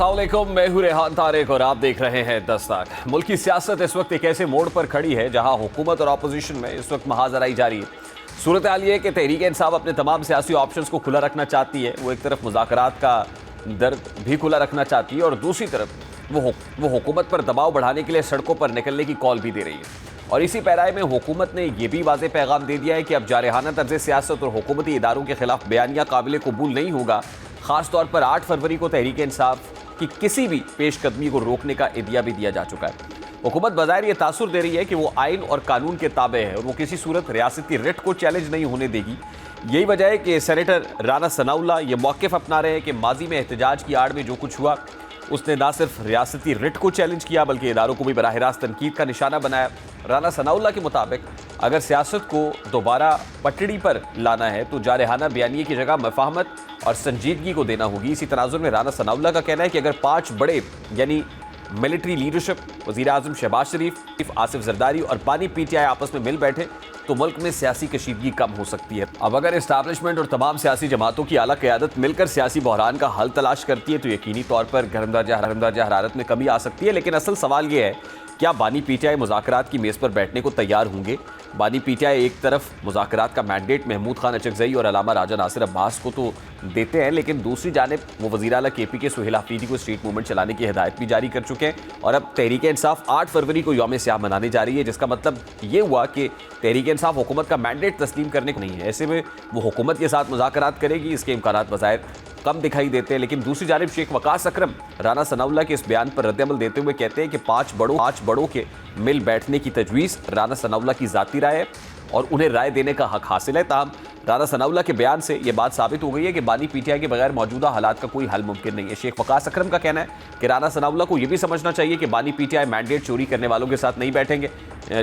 अस्सलाम वालेकुम, मैं हूं रेहान तारिक और आप देख रहे हैं दस्तक। मुल्क की सियासत इस वक्त एक ऐसे मोड़ पर खड़ी है जहां हुकूमत और अपोजिशन में इस वक्त महाजराई जारी है। सूरत हाल ये है कि तहरीक इंसाफ अपने तमाम सियासी ऑप्शंस को खुला रखना चाहती है। वो एक तरफ मुज़ाकरात का दर्द भी खुला रखना चाहती है और दूसरी तरफ वो हुकूमत पर दबाव बढ़ाने के लिए सड़कों पर निकलने की कॉल भी दे रही है। और इसी पैराए में हुकूमत ने यह भी वाज़ेह पैगाम दे दिया है कि अब जारहाना तर्ज सियासत और हुकूमती इदारों के खिलाफ बयानिया काबिल कबूल नहीं होगा। ख़ास तौर पर 8 फरवरी को तहरीक इंसाफ की किसी भी पेशकदमी को रोकने का इदिया भी दिया जा चुका है। हुकूमत बज़ाहिर ये तासुर दे रही है कि वो आइन और कानून के ताबे है और वो किसी सूरत रियासती रिट को चैलेंज नहीं होने देगी। यही वजह है कि सेनेटर राना सनाउल्लाह ये मौक़िफ़ अपना रहे हैं कि माजी में एहतजाज की आड़ में जो कुछ हुआ उसने ना सिर्फ रियासती रिट को चैलेंज किया बल्कि इदारों को भी बराह रास्त तनकीद का निशाना बनाया। राना सनाउल्लाह के मुताबिक अगर सियासत को दोबारा पटड़ी पर लाना है तो जारहाना बयानिए की जगह मफाहमत और संजीदगी को देना होगी। इसी तनाजुर में राना सनाउल्लाह का कहना है कि अगर 5 बड़े यानी मिलिट्री लीडरशिप, वज़ीर आज़म शहबाज शरीफ, आसिफ जरदारी और बानी पीटीआई आपस में मिल बैठे तो मुल्क में सियासी कशीदगी कम हो सकती है। अब अगर इस्टेब्लिशमेंट और तमाम सियासी जमातों की आला क़यादत मिलकर सियासी बहरान का हल तलाश करती है तो यकीनी तौर पर गर्म दर्जा हरारत में कमी आ सकती है। लेकिन असल सवाल ये है, क्या बानी पीटीआई मुज़ाकरात की मेज़ पर बैठने को तैयार होंगे? बानी पीटीआई एक तरफ मुज़ाकरात का मैंडेट महमूद खान अचकज़ई और अलामा राजा नासिर अब्बास को तो देते हैं, लेकिन दूसरी जानिब वो वज़ीर आला केपी के सुहेल हफीज़ी को स्ट्रीट मूवमेंट चलाने की हिदायत भी जारी कर चुके हैं। और अब तहरीक इंसाफ 8 फरवरी को यौम सियाह मनाने जा रही है, जिसका मतलब ये हुआ कि तहरीक इंसाफ हुकूमत का मैंडेट तस्लीम करने को नहीं है। ऐसे में वो हुकूमत के साथ मुज़ाकरात करेगी, इसके इम्कानात बज़ाहिर कम दिखाई देते हैं। लेकिन दूसरी जानिब शेख वकास अकरम राना सनाउल्लाह के इस बयान पर रद्द-ए-अमल देते हुए कहते हैं कि 5 बड़ों के मिल बैठने की तजवीज़ राना सनाउल्लाह की ज़ाती राय है और उन्हें राय देने का हक हासिल है। ताहम राना सनाउल्लाह के बयान से ये बात साबित हो गई है कि बानी पीटीआई के बगैर मौजूदा हालात का कोई हल मुमकिन नहीं है। शेख वकास अकरम का कहना है कि राना सनाउल्लाह को यह भी समझना चाहिए कि बानी पीटीआई मैंडेट चोरी करने वालों के साथ नहीं बैठेंगे।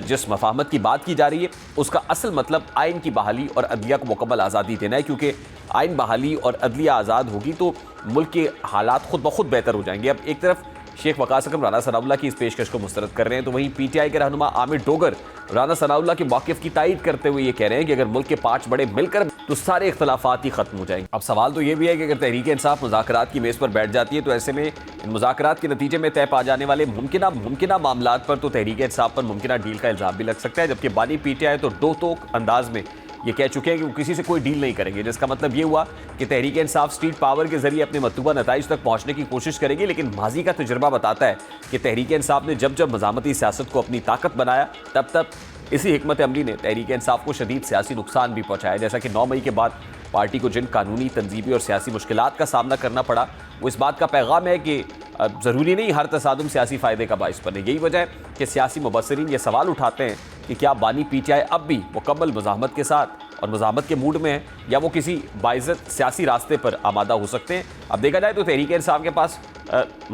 जिस मफाहमत की बात की जा रही है उसका असल मतलब आइन की बहाली और अदलिया को मुकम्मल आज़ादी देना है, क्योंकि आइन बहाली और अदलिया आज़ाद होगी तो मुल्क के हालात खुद ब खुद बेहतर हो जाएंगे। अब एक तरफ शेख वकास अकरम राना सनाउल्लाह की इस पेशकश को मुस्तरद कर रहे हैं तो वहीं पीटीआई के रहनुमा आमिर डोगर राना सनाउल्लाह के मौक़िफ़ की तायीद करते हुए ये कह रहे हैं कि अगर मुल्क के 5 बड़े मिलकर तो सारे इख्तलाफात ही खत्म हो जाएंगे। अब सवाल तो ये भी है कि अगर तहरीक इंसाफ मुज़ाकरात की मेज़ पर बैठ जाती है तो ऐसे में इन मुज़ाकरात के नतीजे में तय पा जाने वाले मुमकिना मामलात पर तो तहरीक इंसाफ पर मुमकिना डील का इल्ज़ाम भी लग सकता है, जबकि बानी पीटीआई तो दो टोक अंदाज में ये कह चुके हैं कि वो किसी से कोई डील नहीं करेंगे। जिसका मतलब ये हुआ कि तहरीक इंसाफ स्ट्रीट पावर के जरिए अपने मतलूबा नताइज तक पहुंचने की कोशिश करेगी। लेकिन माजी का तजुर्बा बताता है कि तहरीक इंसाफ ने जब मज़ामती सियासत को अपनी ताकत बनाया तब इसी हिकमत अमली ने तहरीक इंसाफ को शदीद सियासी नुकसान भी पहुंचाया। जैसा कि 9 मई के बाद पार्टी को जिन कानूनी, तंजीबी और सियासी मुश्किलात का सामना करना पड़ा वो इस बात का पैगाम है कि ज़रूरी नहीं हर तसादुम सियासी फ़ायदे का बाइस बने। यही वजह है कि सियासी मुबस्सिरीन ये सवाल उठाते हैं कि क्या बानी पीटीआई अब भी मुकम्मल मुज़ाहमत के साथ और मुज़ाहमत के मूड में है या वो किसी बाइज़्ज़त सियासी रास्ते पर आमादा हो सकते हैं। अब देखा जाए तो तहरीक इंसाफ के पास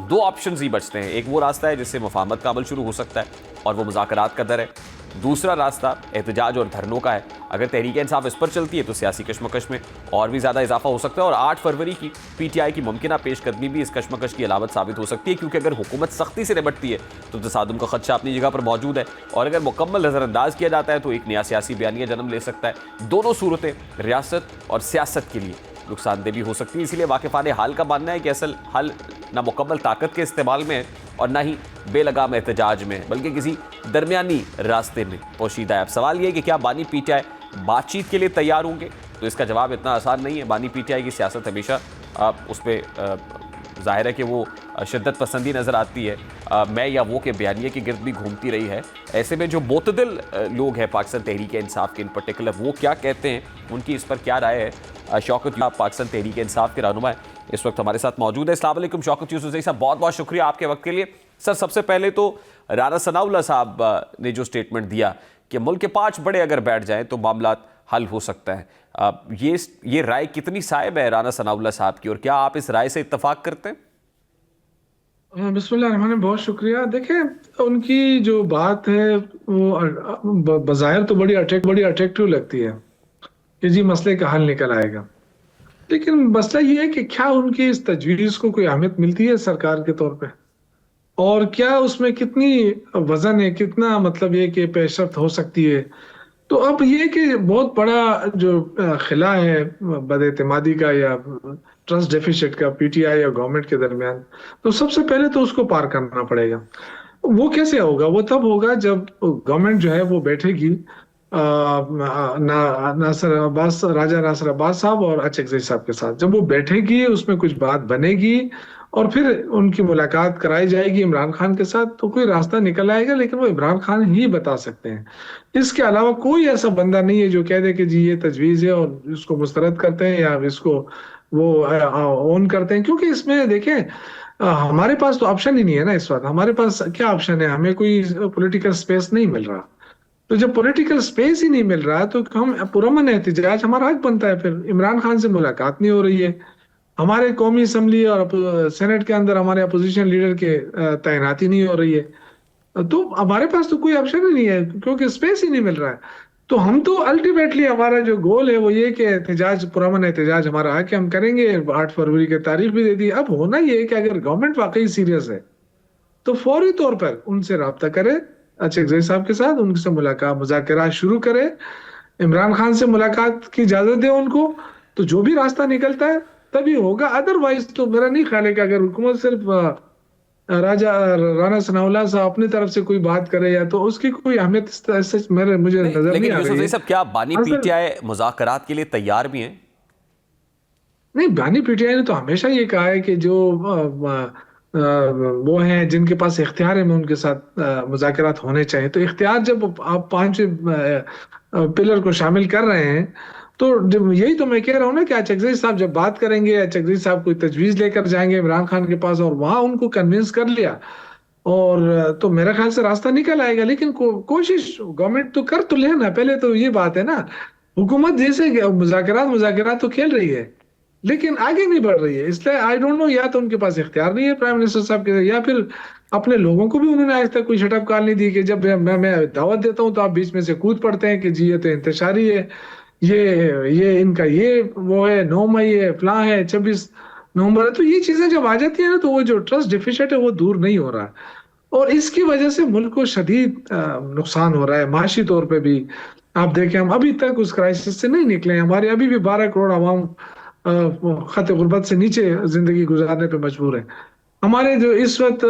2 ऑप्शंस ही बचते हैं। एक वो रास्ता है जिससे मुफाहमत का अमल शुरू हो सकता है और वो मुज़ाकरात का दर है। दूसरा रास्ता एहतजाज और धरनों का है। अगर तहरीक इंसाफ इस पर चलती है तो सियासी कशमकश में और भी ज़्यादा इजाफा हो सकता है और 8 फरवरी की पीटीआई की मुमकिना पेशकदमी भी इस कशमकश की अलामत साबित हो सकती है, क्योंकि अगर हुकूमत सख्ती से निपटती है तो तसादुम का खदशा अपनी जगह पर मौजूद है और अगर मुकम्मल नज़रअंदाज किया जाता है तो एक नया सियासी बयानिया जन्म ले सकता है। दोनों सूरतें रियासत और सियासत के लिए नुकसानदेह भी हो सकती है। इसीलिए वाकिफ़ान हाल का मानना है कि असल हल ना मुकम्मल ताकत के इस्तेमाल में है और ना ही बेलगाम एहतजाज में, बल्कि किसी दरमियानी रास्ते में पोशीदा है। अब सवाल ये है कि क्या बानी पीटीआई बातचीत के लिए तैयार होंगे? तो इसका जवाब इतना आसान नहीं है। बानी पीटीआई की सियासत हमेशा उस पर ज़ाहिर है कि वो शिद्दत पसंदी नज़र आती है। मैं या वो के बयानिए के गिर्द भी घूमती रही है। ऐसे में जो मोतदिल लोग हैं पाकिस्तान तहरीक इंसाफ के इन पर्टिकुलर, वो क्या कहते हैं, उनकी इस पर क्या राय है? शौकत पाकिस्तान तहरीक इंसाफ के रहनुमा इस वक्त हमारे साथ मौजूद है। अस्सलाम वालेकुम शौकत यूसुफ़ साहब, बहुत बहुत शुक्रिया आपके वक्त के लिए। सर, सबसे पहले तो राना सनाउल्लाह साहब ने जो स्टेटमेंट दिया कि मुल्क के 5 बड़े अगर बैठ जाएं तो मामला हल हो सकता है, ये राय कितनी साहिब है राना सनाउल्लाह साहब की और क्या आप इस राय से इत्तफाक करते हैं? बिस्मिल्लाह, बहुत शुक्रिया। देखें, उनकी जो बात है वो बज़ाहिर तो बड़ी अट्रैक्टिव लगती है कि जी मसले का हल निकल आएगा, लेकिन मसला ये है कि क्या उनकी इस तजवीज़ को कोई अहमियत मिलती है सरकार के तौर पे, और क्या उसमें कितनी वजन है, कितना मतलब ये कि पेशरफ्त हो सकती है। تو اب یہ کہ بہت بڑا جو خلا ہے بد اعتمادی کا یا ٹرسٹ ڈیفیسٹ کا پی ٹی آئی اور گورنمنٹ کے درمیان، تو سب سے پہلے تو اس کو پار کرنا پڑے گا۔ وہ کیسے ہوگا؟ وہ تب ہوگا جب گورنمنٹ جو ہے وہ بیٹھے گی ناصر عباس، راجہ ناصر عباس صاحب اور اچکزئی صاحب کے ساتھ، جب وہ بیٹھے گی اس میں کچھ بات بنے گی اور پھر ان کی ملاقات کرائی جائے گی عمران خان کے ساتھ، تو کوئی راستہ نکل آئے گا، لیکن وہ عمران خان ہی بتا سکتے ہیں۔ اس کے علاوہ کوئی ایسا بندہ نہیں ہے جو کہہ دے کہ جی یہ تجویز ہے اور اس کو مسترد کرتے ہیں یا اس کو وہ اون کرتے ہیں، کیونکہ اس میں دیکھیں ہمارے پاس تو آپشن ہی نہیں ہے نا اس وقت۔ ہمارے پاس کیا آپشن ہے؟ ہمیں کوئی پولیٹیکل سپیس نہیں مل رہا، تو جب پولیٹیکل سپیس ہی نہیں مل رہا تو ہم پرامن احتجاج ہمارا حق بنتا ہے۔ پھر عمران خان سے ملاقات نہیں ہو رہی ہے، ہمارے قومی اسمبلی اور سینٹ کے اندر ہمارے اپوزیشن لیڈر کے تعیناتی نہیں ہو رہی ہے، تو ہمارے پاس تو کوئی آپشن ہی نہیں ہے کیونکہ اسپیس ہی نہیں مل رہا ہے۔ تو ہم تو الٹیمیٹلی ہمارا جو گول ہے وہ یہ کہ احتجاج، پرامن احتجاج ہمارا حق ہے، ہم کریں گے۔ 8 فروری کی تاریخ بھی دے دی۔ اب ہونا یہ ہے کہ اگر گورنمنٹ واقعی سیریس ہے تو فوری طور پر ان سے رابطہ کرے، اچکزئی صاحب کے ساتھ ان سے ملاقات، مذاکرات شروع کرے، عمران خان سے ملاقات کی اجازت دے ان کو، تو جو بھی راستہ نکلتا ہے تبھی ہوگا۔ ادروائز تو میرا نہیں خیال ہے کہ اگر حکومت صرف راجہ رانا ثناء اللہ صاحب اپنی طرف سے کوئی بات کرے یا تو اس کی کوئی اہمیت مجھے نظر نہیں لیکن آ یوسف رہی زئی ہے۔ صاحب، کیا بانی پی اصل ٹی آئی مذاکرات کے لیے تیار بھی ہیں؟ نہیں، بانی پی ٹی آئی نے تو ہمیشہ یہ کہا ہے کہ جو وہ ہیں جن کے پاس اختیار ہے میں ان کے ساتھ مذاکرات ہونے چاہیے۔ تو اختیار جب آپ 5 پلر کو شامل کر رہے ہیں تو یہی تو میں کہہ رہا ہوں نا کہ اچکزئی صاحب جب بات کریں گے، اچکزئی صاحب کوئی تجویز لے کر جائیں گے عمران خان کے پاس اور وہاں ان کو کنونس کر لیا اور تو میرا خیال سے راستہ نکل آئے گا۔ لیکن کوشش گورنمنٹ تو کر تو لے نا، پہلے تو یہ بات ہے نا، حکومت جیسے مذاکرات تو کھیل رہی ہے لیکن آگے نہیں بڑھ رہی ہے۔ اس لیے آئی ڈونٹ نو، یا تو ان کے پاس اختیار نہیں ہے پرائم منسٹر صاحب کے، یا پھر اپنے لوگوں کو بھی انہوں نے آج تک کوئی شٹ اپ کال نہیں دی کہ جب میں دعوت دیتا ہوں تو آپ بیچ میں سے کود پڑتے ہیں کہ جی یہ تو انتشاری ہے، یہ ان کا یہ وہ ہے، 9 مئی ہے، فلاں ہے، 26 نومبر ہے۔ تو یہ چیزیں جب آ جاتی ہیں نا تو وہ جو ٹرسٹ ڈیفیسٹ ہے وہ دور نہیں ہو رہا، اور اس کی وجہ سے ملک کو شدید نقصان ہو رہا ہے معاشی طور پہ بھی۔ آپ دیکھیں ہم ابھی تک اس کرائسس سے نہیں نکلے ہیں، ہمارے ابھی بھی 12 کروڑ عوام خط غربت سے نیچے زندگی گزارنے پہ مجبور ہیں۔ ہمارے جو اس وقت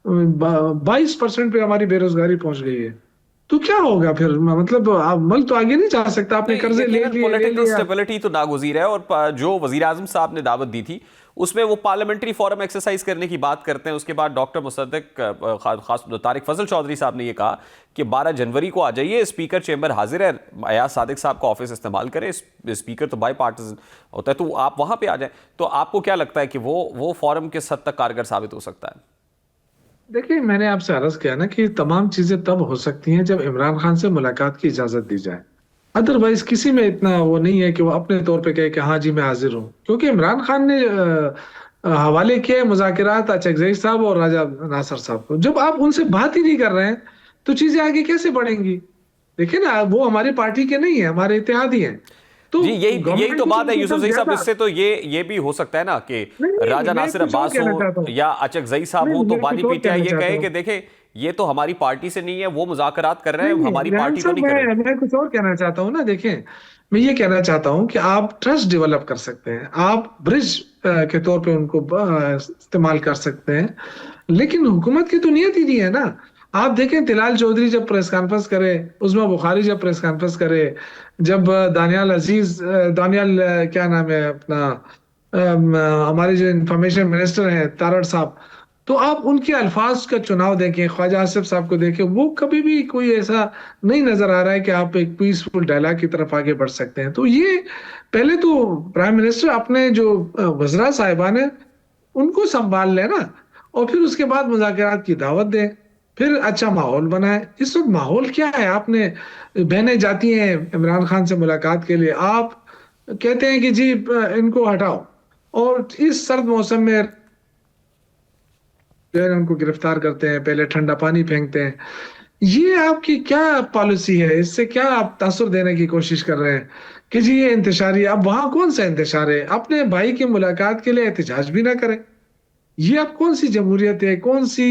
22% پہ ہماری بے روزگاری پہنچ گئی ہے، تو کیا ہوگا پھر؟ مطلب ملک تو آگے نہیں جا سکتا، آپ نے قرضے لے پولیٹیکل لیا۔ سٹیبلٹی تو ناگزیر ہے، اور جو وزیر اعظم صاحب نے دعوت دی تھی اس میں وہ پارلیمنٹری فورم ایکسرسائز کرنے کی بات کرتے ہیں۔ اس کے بعد ڈاکٹر مصدق، خاص طارق فضل چودھری صاحب نے یہ کہا کہ 12 جنوری کو آ جائیے، اسپیکر چیمبر حاضر ہے، ایاز صادق صاحب کا آفس استعمال کریں، اسپیکر تو بائی پارٹیزن ہوتا ہے، تو آپ وہاں پہ آ جائیں۔ تو آپ کو کیا لگتا ہے کہ وہ فورم کس حد تک کارگر ثابت ہو سکتا ہے؟ دیکھیں میں نے آپ سے عرض کیا نا کہ تمام چیزیں تب ہو سکتی ہیں جب عمران خان سے ملاقات کی اجازت دی جائے، ادروائز کسی میں اتنا وہ نہیں ہے کہ وہ اپنے طور پہ کہے کہ ہاں جی میں حاضر ہوں، کیونکہ عمران خان نے حوالے کیے مذاکرات اچکزئی صاحب اور راجہ ناصر صاحب کو۔ جب آپ ان سے بات ہی نہیں کر رہے ہیں تو چیزیں آگے کیسے بڑھیں گی؟ دیکھیں نا، وہ ہماری پارٹی کے نہیں ہیں، ہمارے اتحادی ہیں۔ تو جی یہی تو بات ہے یوسف زئی صاحب، اس سے تو یہ بھی ہو سکتا ہے نا کہ راجہ ناصر عباس ہو یا اچکزئی صاحب ہو تو بانی پی ٹی آئی یہ کہے کہ دیکھیں یہ تو ہماری پارٹی سے نہیں ہے، وہ مذاکرات کر رہے ہیں، ہماری پارٹی تو نہیں کر رہے۔ میں کچھ اور کہنا چاہتا ہوں نا، دیکھیں میں یہ کہنا چاہتا ہوں کہ آپ ٹرسٹ ڈیولپ کر سکتے ہیں، آپ برج کے طور پہ ان کو استعمال کر سکتے ہیں، لیکن حکومت کی تو نیت ہی نہیں ہے نا۔ آپ دیکھیں طلال چودھری جب پریس کانفرنس کرے، عظمیٰ بخاری جب پریس کانفرنس کرے، جب دانیال کیا نام ہے اپنا، ہمارے جو انفارمیشن منسٹر ہیں تارڑ صاحب، تو آپ ان کے الفاظ کا چناؤ دیکھیں، خواجہ آصف صاحب کو دیکھیں، وہ کبھی بھی کوئی ایسا نہیں نظر آ رہا ہے کہ آپ ایک پیسفل ڈائلاگ کی طرف آگے بڑھ سکتے ہیں۔ تو یہ پہلے تو پرائم منسٹر اپنے جو وزراء صاحبان ہیں ان کو سنبھال لے نا، اور پھر اس کے بعد مذاکرات کی دعوت دیں، پھر اچھا ماحول بنائے۔ اس وقت ماحول کیا ہے؟ آپ نے بہنیں جاتی ہیں عمران خان سے ملاقات کے لیے، آپ کہتے ہیں کہ جی ان کو ہٹاؤ، اور اس سرد موسم میں جو ہے ان کو گرفتار کرتے ہیں، پہلے ٹھنڈا پانی پھینکتے ہیں۔ یہ آپ کی کیا پالیسی ہے؟ اس سے کیا آپ تاثر دینے کی کوشش کر رہے ہیں کہ جی یہ انتشاری ہے؟ اب وہاں کون سا انتشار ہے؟ اپنے بھائی کی ملاقات کے لیے احتجاج بھی نہ کریں، یہ اب کون سی جمہوریت ہے؟ کون سی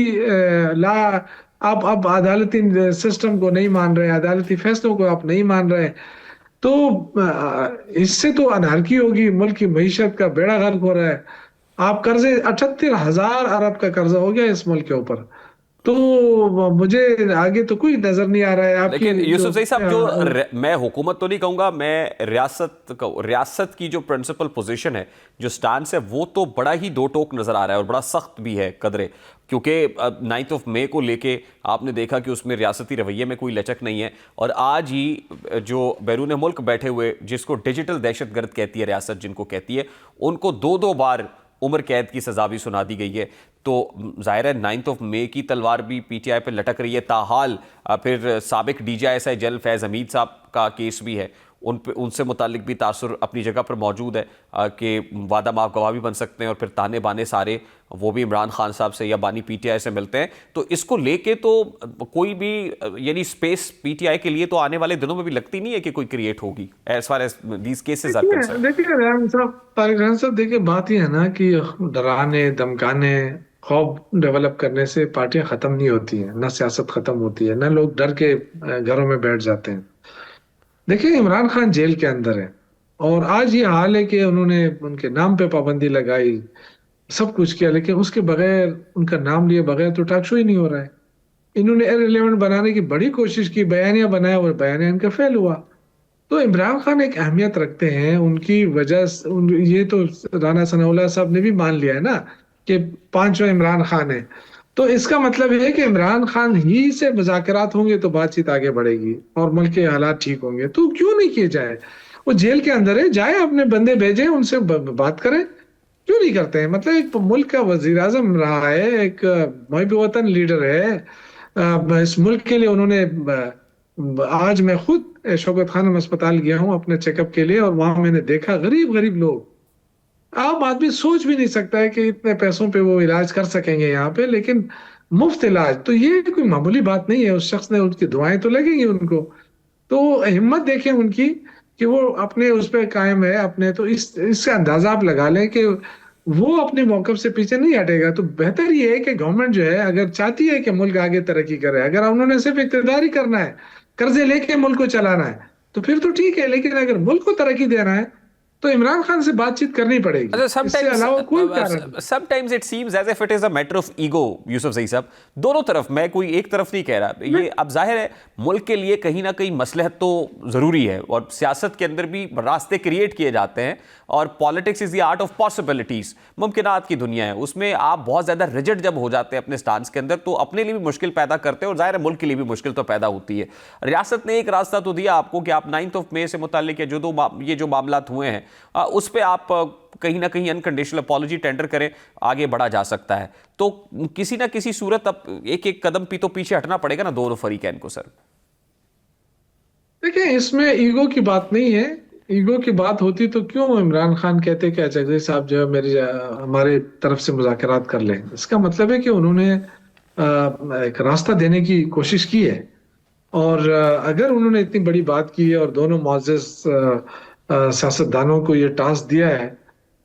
لا اب عدالتی سسٹم کو نہیں مان رہے, عدالتی فیصلوں کو آپ نہیں مان رہے, تو اس سے تو انارکی ہوگی, ملک کی معیشت کا بیڑا غرق ہو رہا ہے. آپ قرضے 78,000 ارب کا قرضہ ہو گیا اس ملک کے اوپر. تو مجھے آگے تو کوئی نظر نہیں آ رہا ہے آپ کی لیکن جو یوسف زئی صاحب, جو میں حکومت تو نہیں کہوں گا, میں ریاست کی جو پرنسپل پوزیشن ہے, جو سٹانس ہے, وہ تو بڑا ہی دو ٹوک نظر آ رہا ہے اور بڑا سخت بھی ہے قدرے, کیونکہ 9 مئی کو لے کے آپ نے دیکھا کہ اس میں ریاستی رویے میں کوئی لچک نہیں ہے. اور آج ہی جو بیرون ملک بیٹھے ہوئے, جس کو ڈیجیٹل دہشت گرد کہتی ہے ریاست, جن کو کہتی ہے, ان کو 2 بار عمر قید کی سزا بھی سنا دی گئی ہے. تو ظاہر ہے 9 مئی کی تلوار بھی پی ٹی آئی پہ لٹک رہی ہے. تاحال پھر سابق D G I S I general Faiz Hameed صاحب کا کیس بھی ہے, ان سے متعلق بھی تاثر اپنی جگہ پر موجود ہے کہ وعدہ معاف گواہ بھی بن سکتے ہیں, اور پھر تانے بانے سارے وہ بھی عمران خان صاحب سے یا بانی پی ٹی آئی سے ملتے ہیں. تو اس کو لے کے تو کوئی بھی یعنی اسپیس پی ٹی آئی کے لیے تو آنے والے دنوں میں بھی لگتی نہیں ہے کہ کوئی کریٹ ہوگی as far as these cases are concerned. دیکھیے ریحان صاحب, طارق ریحان صاحب, دیکھیے بات یہ ہے نا کہ ڈرانے دھمکانے خوف ڈیولپ کرنے سے پارٹیاں ختم نہیں ہوتی ہیں, نہ سیاست ختم ہوتی ہے, نہ لوگ ڈر کے گھروں میں بیٹھ جاتے ہیں. دیکھیں عمران خان جیل کے اندر ہے, اور آج یہ حال ہے کہ انہوں نے ان کے نام پہ پابندی لگائی, سب کچھ کیا, لیکن اس کے بغیر, ان کا نام لیے بغیر تو ٹاک شو ہی نہیں ہو رہا ہے. انہوں نے ارریلیونٹ بنانے کی بڑی کوشش کی, بیانیہ بنایا اور بیانیہ ان کا فیل ہوا. تو عمران خان ایک اہمیت رکھتے ہیں, ان کی وجہ یہ تو رانا ثناء اللہ صاحب نے بھی مان لیا ہے نا کہ 5واں عمران خان ہے. تو اس کا مطلب ہے کہ عمران خان ہی سے مذاکرات ہوں گے تو بات چیت آگے بڑھے گی اور ملک کے حالات ٹھیک ہوں گے. تو کیوں نہیں کیے جائے, وہ جیل کے اندر ہے, جائے اپنے بندے بھیجے, ان سے بات کریں, کیوں نہیں کرتے ہیں. مطلب ایک ملک کا وزیر اعظم رہا ہے, ایک محب وطن لیڈر ہے, اس ملک کے لیے انہوں نے, آج میں خود شوکت خانم اسپتال گیا ہوں اپنے چیک اپ کے لیے, اور وہاں میں نے دیکھا غریب غریب لوگ, عام آدمی سوچ بھی نہیں سکتا ہے کہ اتنے پیسوں پہ وہ علاج کر سکیں گے یہاں پہ, لیکن مفت علاج, تو یہ کوئی معمولی بات نہیں ہے. اس شخص نے, ان کی دعائیں تو لگیں گی ان کو. تو ہمت دیکھیں ان کی کہ وہ اپنے اس پہ قائم ہے اپنے, تو اس سے اندازہ آپ لگا لیں کہ وہ اپنے موقف سے پیچھے نہیں ہٹے گا. تو بہتر یہ ہے کہ گورنمنٹ جو ہے اگر چاہتی ہے کہ ملک آگے ترقی کرے, اگر انہوں نے صرف اقتدار ہی کرنا ہے, قرضے لے کے ملک کو چلانا ہے, تو پھر تو ٹھیک ہے, لیکن اگر ملک کو ترقی دینا ہے تو عمران خان سے بات چیت کرنی پڑے گی. اس سے علاوہ کوئی کارن نہیں. sometimes it seems as if it is a matter of ego, یوسف زئی صاحب, دونوں طرف, میں کوئی ایک طرف نہیں کہہ رہا. یہ اب ظاہر ہے ملک کے لیے کہیں نہ کہیں مصلحت تو ضروری ہے, اور سیاست کے اندر بھی راستے کریٹ کیے جاتے ہیں, اور politics is the art of possibilities, ممکنات کی دنیا ہے. اس میں آپ بہت زیادہ ریجڈ جب ہو جاتے ہیں اپنے سٹانس کے اندر, تو اپنے لیے بھی مشکل پیدا کرتے ہیں, اور ظاہر ہے ملک کے لیے بھی مشکل تو پیدا ہوتی ہے. ریاست نے ایک راستہ تو دیا آپ کو کہ آپ 9 مئی سے متعلق یہ جو معاملات ہوئے ہیں, اس پہ آپ کہیں نہ کہیں انکنڈیشنل اپالوجی ٹینڈر کریں, آگے بڑھا جا سکتا ہے. تو کسی نہ کسی صورت اب ایک ایک قدم پہ تو پیچھے ہٹنا پڑے گا نا دونوں فریقین کو. سر دیکھیں, اس میں ایگو کی بات نہیں ہے. ایگو کی بات ہوتی تو کیوں عمران خان کہتے کہ اچھا صاحب جو ہے ہمارے طرف سے مذاکرات کر لیں. اس کا مطلب ہے کہ انہوں نے ایک راستہ دینے کی کوشش کی ہے, اور اگر انہوں نے اتنی بڑی بات کی ہے اور دونوں معزز سیاستدانوں کو یہ ٹاسک دیا ہے,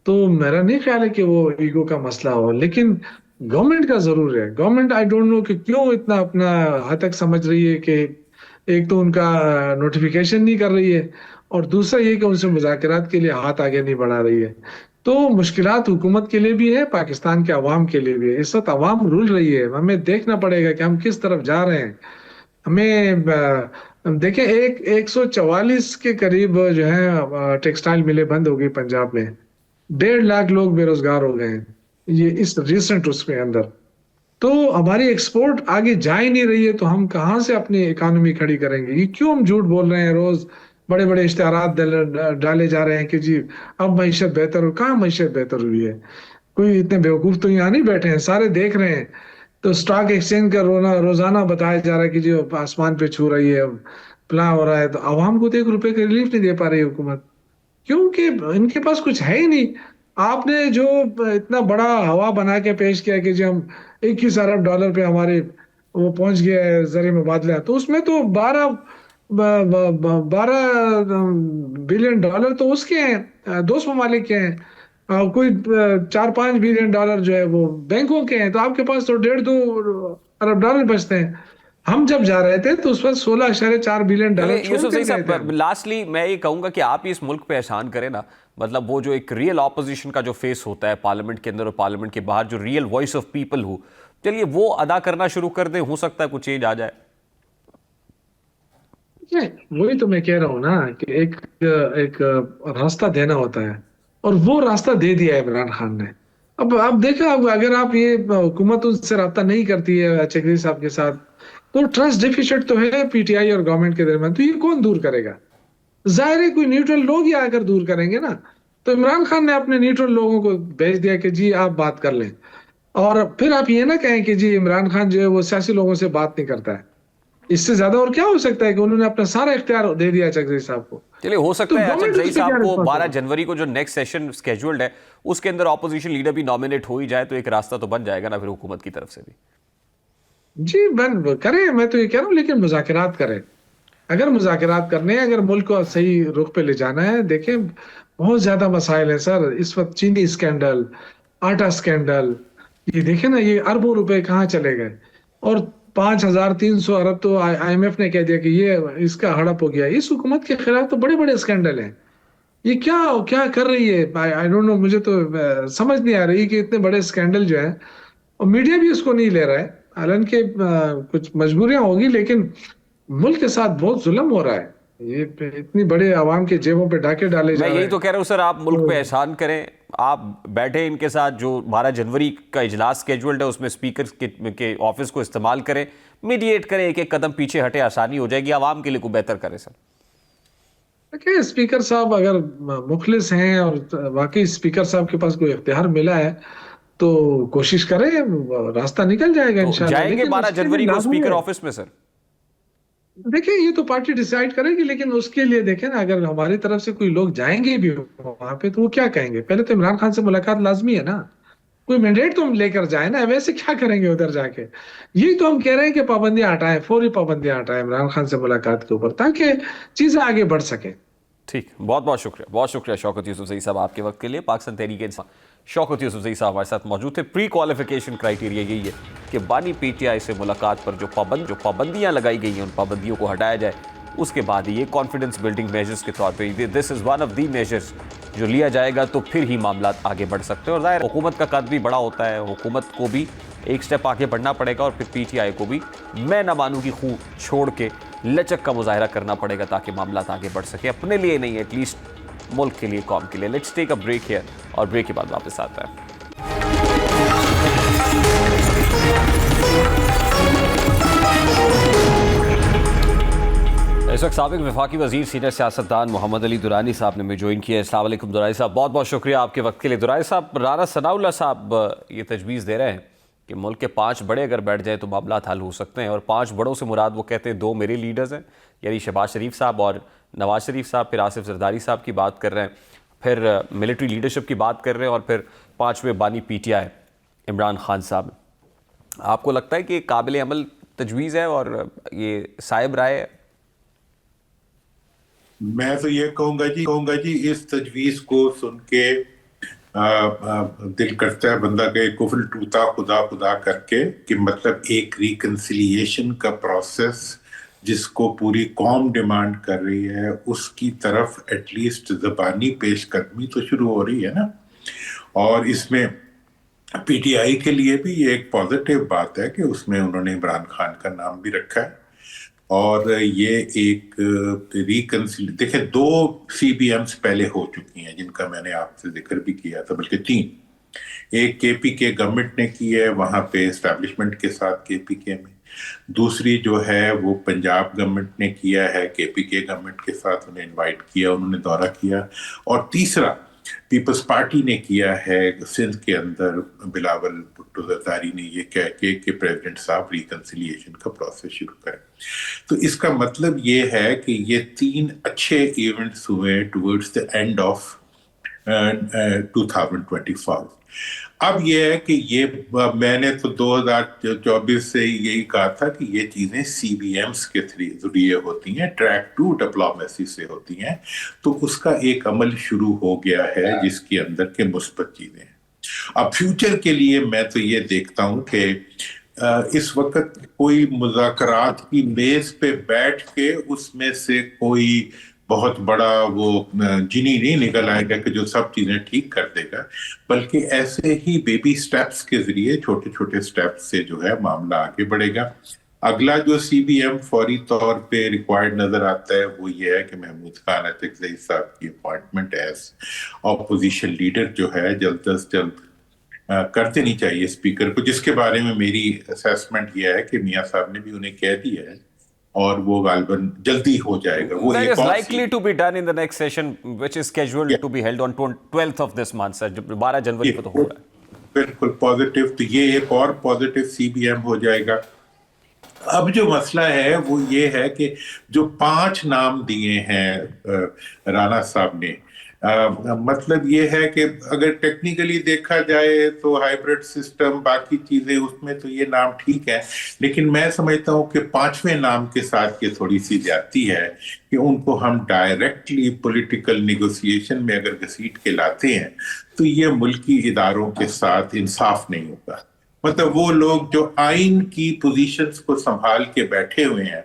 تو میرا نہیں خیال ہے کہ وہ ایگو کا مسئلہ ہو. لیکن گورنمنٹ کا ضرور ہے. گورنمنٹ آئی ڈونٹ نو کہ کیوں اتنا اپنا حد تک سمجھ رہی ہے کہ ایک تو ان کا نوٹیفیکیشن نہیں کر رہی ہے, اور دوسرا یہ کہ ان سے مذاکرات کے لیے ہاتھ آگے نہیں بڑھا رہی ہے. تو مشکلات حکومت کے لیے بھی ہے, پاکستان کے عوام کے لیے بھی ہے. اس وقت عوام رول رہی ہے, ہمیں دیکھنا پڑے گا کہ ہم کس طرف جا رہے ہیں. ہمیں دیکھیں 144 کے قریب جو ہے ٹیکسٹائل ملیں بند ہو گئی پنجاب میں, 1.5 لاکھ لوگ بے روزگار ہو گئے ہیں یہ اس ریسنٹ اس کے اندر. تو ہماری ایکسپورٹ آگے جا ہی نہیں رہی ہے, تو ہم کہاں سے اپنی اکانومی کھڑی کریں گے. یہ کیوں ہم جھوٹ بول رہے ہیں, روز بڑے بڑے اشتہارات ڈالے جا رہے ہیں کہ جی اب معیشت بہتر ہو. کہاں معیشت بہتر ہوئی ہے؟ کوئی اتنے بیوقوف تو یہاں نہیں بیٹھے ہیں, سارے دیکھ رہے ہیں. تو سٹاک ایکسچینج کا روزانہ بتایا جا رہا ہے کہ جی آسمان پہ چھو رہی ہے, پلان ہو رہا ہے. تو عوام کو تو 1 روپے کا ریلیف نہیں دے پا رہی حکومت, کیونکہ ان کے پاس کچھ ہے ہی نہیں. آپ نے جو اتنا بڑا ہوا بنا کے پیش کیا کہ جی ہم 21 ارب ڈالر پہ ہمارے وہ پہنچ گیا ہے زر مبادلہ, تو اس میں تو 12 بلین ڈالر تو اس کے ہیں, دوست ممالک کے ہیں, کوئی 4-5 بلین ڈالر جو ہے وہ بینکوں کے ہیں. تو آپ کے پاس تو 1.5-2 अरब डॉलर बचते हैं। हम जब जा रहे थे तो उस वक्त $16.4 बिलियन छोड़ यूसुफ कर सही गए थे साहब, लास्टली मैं ये कहूंगा कि आप इस मुल्क पे एहसान करें ना, मतलब वो जो एक रियल ऑपोजिशन का जो फेस होता है पार्लियामेंट के अंदर और पार्लियामेंट के बाहर, जो रियल वॉइस ऑफ पीपल हो, चलिए वो अदा करना शुरू कर दें, हो सकता है कुछ चेंज आ जाए। नहीं, वही तो मैं कह रहा हूँ ना कि एक रास्ता देना होता है, और वो रास्ता दे दिया है इमरान खान ने। अब देखा, अब अगर आप ये हुकूमत उससे राब्ता नहीं करती है चौधरी साहब के साथ, तो ट्रस्ट डिफिसिट तो है पीटीआई और गवर्नमेंट के दरमियान, तो ये कौन दूर करेगा? जाहिर है कोई न्यूट्रल लोग ही आकर दूर करेंगे ना। तो इमरान खान ने अपने न्यूट्रल लोगों को भेज दिया कि जी आप बात कर लें, और फिर आप ये ना कहें कि जी इमरान खान जो है वो सियासी लोगों से बात नहीं करता है। इससे ज्यादा और क्या हो सकता है कि उन्होंने अपना सारा इख्तियार दे दिया चकजई साहब को। चलिए हो तो सकता है गवर्नमेंट चकजई उससे क्या साहब को 12 रिस्पॉन्सिबल? जनवरी को जो नेक्स्ट सेशन स्केड्यूल्ड है उसके अंदर ऑपोजिशन लीडर भी नॉमिनेट हो ही जाए, तो एक रास्ता तो बन जाएगा ना फिर हुकूमत की तरफ से भी। जी बन करें, मैं तो ये कह रहा हूँ, लेकिन मुज़ाकरात करें। अगर मुज़ाकरात करने हैं, अगर मुल्क को सही रुख पे ले जाना है, देखें बहुत ज्यादा मसाइल हैं सर इस वक्त। चीनी स्कैंडल, आटा स्कैंडल, ये देखें ना, ये अरबों रुपए कहाँ चले गए। और 5,300 अरब तो आईएमएफ ने कह दिया कि ये इसका हड़प हो गया। इस हुकूमत के खिलाफ तो बड़े बड़े स्कैंडल हैं। ये क्या क्या कर रही है? आई डोंट नो, मुझे तो समझ नहीं आ रही कि इतने बड़े स्कैंडल जो है, और मीडिया भी इसको नहीं ले रहा है। हालांकि कुछ मजबूरियां होगी, लेकिन मुल्क के साथ बहुत जुल्म हो रहा है। ये इतनी बड़े आवाम के जेबों पे डाके डाले मैं जा रहे यही हैं। तो कह रहा हूं सर, आप मुल्क पे तो एहसान करें, आप बैठे इनके साथ, जो 12 जनवरी का इजलास स्केड्यूल्ड है उसमें स्पीकर के ऑफिस को इस्तेमाल करें, मीडिएट करें, एक एक कदम पीछे हटे, आसानी हो जाएगी, आवाम के लिए को बेहतर करें सर। देखिए, स्पीकर साहब अगर मुखलिस हैं और वाकई स्पीकर साहब के पास कोई इख्तियार मिला है, तो कोशिश करें, रास्ता निकल जाएगा तो इंशाल्लाह। जाएंगे लेकिन 12 उसके लिए जनवरी को लाजमी स्पीकर है, ऑफिस में सर? देखिए ये तो पार्टी डिसाइड करेगी, लेकिन उसके लिए देखें ना, अगर हमारी तरफ से कोई लोग जाएंगे भी वहां पे, तो वो क्या कहेंगे? पहले तो इमरान खान से मुलाकात लाजमी है ना। कोई मैंडेट तो हम लेकर जाए ना, वैसे क्या करेंगे उधर जाके? यही तो हम कह रहे हैं कि पाबंदियां हटाएं, फौरी पाबंदियां हटाएं इमरान खान से मुलाकात के ऊपर, ताकि चीजें आगे बढ़ सके। ठीक, बहुत शुक्रिया शौकत यूसुफजई साहब आपके वक्त के लिए। पाकिस्तान तहरीक इंसाफ शौकत यूसुफजई साहब हमारे साथ मौजूद थे। प्री क्वालिफिकेशन क्राइटेरिया यही है कि बानी पीटीआई से मुलाकात पर जो पाबंदियां लगाई गई हैं उन पाबंदियों को हटाया जाए, उसके बाद ये कॉन्फिडेंस बिल्डिंग मेजर्स के तौर पे this is one of the measures जो लिया जाएगा, तो फिर ही मामला आगे बढ़ सकते हैं। और ज़ाहिर हुकूमत का कद भी बड़ा होता है, हुकूमत को भी एक स्टेप आगे बढ़ना पड़ेगा, और फिर पीटीआई को भी मैं ना मानूं की खूह छोड़ के लचक का मुजाहरा करना पड़ेगा ताकि मामला आगे बढ़ सके, अपने लिए नहीं, एटलीस्ट मुल्क के लिए, कौम के लिए। Let's take a break here, और ब्रेक के बाद वापस आता है। इस वक्त साबिक वफाकी वजीर सीनियर सियासतदान मोहम्मद अली दुरानी साहब ने हमें ज्वाइन किया है। अस्सलाम वालेकुम दुरानी साहब, बहुत बहुत शुक्रिया आपके वक्त के लिए। दुरानी साहब, राना सनाउल्लाह साहब ये तजवीज़ दे रहे हैं कि मुल्क के 5 बड़े अगर बैठ जाए तो मामला हल हो सकते हैं, और 5 बड़ों से मुराद वो कहते हैं 2 मेरे लीडर्स हैं, यानी शहबाज शरीफ साहब और नवाज शरीफ साहब, फिर आसिफ जरदारी साहब की बात कर रहे हैं, फिर मिलिट्री लीडरशिप की बात कर रहे हैं, और फिर 5वें बानी पीटीआई इमरान खान साहब। आपको लगता है कि काबिल अमल तजवीज़ है और ये साहिब राय है? मैं तो ये कहूंगा जी इस तजवीज को सुन के दिल करता है बंदा के कुफल टूटा खुदा खुदा करके, कि मतलब एक रिकन्सिलिएशन का प्रोसेस जिसको पूरी कौम डिमांड कर रही है, उसकी तरफ एटलीस्ट ज़बानी पेशकदमी तो शुरू हो रही है ना। और इसमें पीटीआई के लिए भी ये एक पॉजिटिव बात है कि उसमें उन्होंने इमरान खान का नाम भी रखा है, और ये एक देखिए 2 CBMs पहले हो चुकी हैं जिनका मैंने आपसे जिक्र भी किया था, बल्कि 3। एक केपीके गवर्नमेंट ने की है वहां पे एस्टैब्लिशमेंट के साथ केपीके में, दूसरी जो है वो पंजाब गवर्नमेंट ने किया है केपीके गवर्नमेंट के साथ, उन्हें इनवाइट किया, उन्होंने दौरा किया, और तीसरा पीपल्स पार्टी ने किया है सिंध के अंदर, बिलावल भुट्टो जरदारी ने ये कह के कि प्रेसिडेंट साहब रिकन्सिलिएशन का प्रोसेस शुरू करें। तो इसका मतलब ये है कि ये 3 अच्छे इवेंट्स हुए टुवर्ड्स द एंड ऑफ 2025। अब ये है कि ये मैंने तो 2024 से यही कहा था कि ये चीजें CBMs के जरिए होती हैं, ट्रैक 2 डिप्लोमेसी से होती हैं, तो उसका एक अमल शुरू हो गया है जिसके अंदर के मुस्बत चीजें हैं। अब फ्यूचर के लिए मैं तो ये देखता हूं कि इस वक्त कोई मुज़ाकरात की मेज पे बैठ के उसमें से कोई बहुत बड़ा वो जिनी नहीं निकल आएगा कि जो सब चीजें ठीक कर देगा, बल्कि ऐसे ही बेबी स्टेप्स के जरिए, छोटे छोटे स्टेप्स से जो है मामला आगे बढ़ेगा। अगला जो सीबीएम फौरी तौर पे रिक्वायर्ड नजर आता है वो ये है कि महमूद खान अतिकज़ई साहब की अपॉइंटमेंट एज ऑपोजिशन लीडर जो है जल्द अज जल्द कर देनी चाहिए स्पीकर को, जिसके बारे में मेरी असेसमेंट यह है कि मियां साहब ने भी उन्हें कह दिया है और वो गालबन जल्दी हो जाएगा। वो That is likely to be done in the next session, which is scheduled to be held on 12th of this month, sir. 12 जनवरी को तो हो रहा है। बिल्कुल पॉजिटिव, तो ये एक और पॉजिटिव सीबीएम हो जाएगा। अब जो मसला है वो ये है कि जो 5 नाम दिए हैं राणा साहब ने, मतलब ये है कि अगर टेक्निकली देखा जाए तो हाइब्रिड सिस्टम बाकी चीजें उसमें तो ये नाम ठीक है, लेकिन मैं समझता हूँ कि 5वें नाम के साथ ये थोड़ी सी ज्यादती है कि उनको हम डायरेक्टली पॉलिटिकल नेगोशिएशन में अगर घसीट के लाते हैं तो ये मुल्की इदारों के साथ इंसाफ नहीं होगा। मतलब वो लोग जो आइन की पोजीशंस को संभाल के बैठे हुए हैं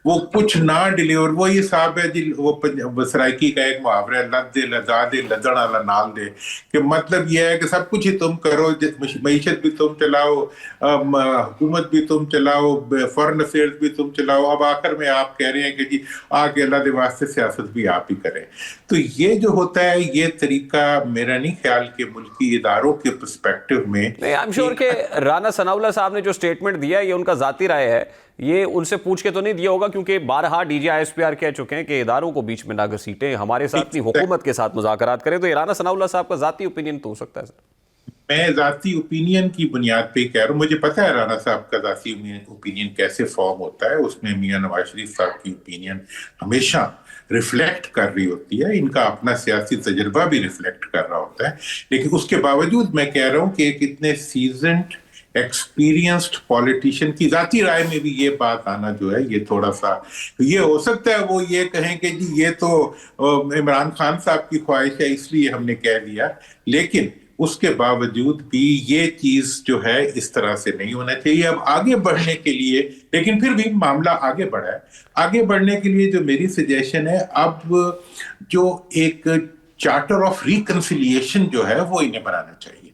वो कुछ ना डिलीवर, वो ये साहब है जी, वो सराइकी का एक मुहावरा है, लद दे लदा दे लदड़ वाला नाल दे, कि मतलब ये है कि सब कुछ ही तुम करो, मईशत भी तुम चलाओ, हुकूमत भी तुम चलाओ, फॉरेन अफेयर्स भी तुम चलाओ, अब आखिर में आप कह रहे हैं कि जी आगे अल्लाह के वास्ते सियासत भी आप ही करें। तो ये जो होता है ये तरीका मेरा नहीं ख्याल के मुल्की इदारों के पर्सपेक्टिव में। आई एम श्योर के राना सनाउल्लाह साहब ने जो स्टेटमेंट दिया ये उनका जाती राय है, ये उनसे पूछ के तो नहीं दिया होगा, क्योंकि बारहा डीजीआईएसपीआर कह चुके हैं कि इदारों को बीच में ना घसीटें, हमारे साथ नहीं हुकूमत के साथ मुज़ाकरात करें। तो ये राना सनाउल्लाह साहब का जाती ओपिनियन तो हो सकता है सर। मैं जाती ओपिनियन की बुनियाद पे कह रहा हूँ, मुझे पता है राना साहब का जाती ओपिनियन कैसे फॉर्म होता है, उसमें मियां नवाज शरीफ साहब की ओपिनियन हमेशा रिफ्लेक्ट कर रही होती है, इनका अपना सियासी तजुर्बा भी रिफ्लेक्ट कर रहा होता है, लेकिन उसके बावजूद मैं कह रहा हूँ कि एक इतने सीजन्ड एक्सपीरियंस्ड पॉलिटिशियन की जाती राय में भी ये बात आना जो है ये थोड़ा सा, ये हो सकता है वो ये कहें कि जी ये तो इमरान खान साहब की ख्वाहिश है इसलिए हमने कह दिया, लेकिन उसके बावजूद भी ये चीज जो है इस तरह से नहीं होना चाहिए। अब आगे बढ़ने के लिए, लेकिन फिर भी मामला आगे बढ़ा है, आगे बढ़ने के लिए जो मेरी सजेशन है, अब जो एक चार्टर ऑफ रिकंसिलिएशन जो है वो इन्हें बनाना चाहिए,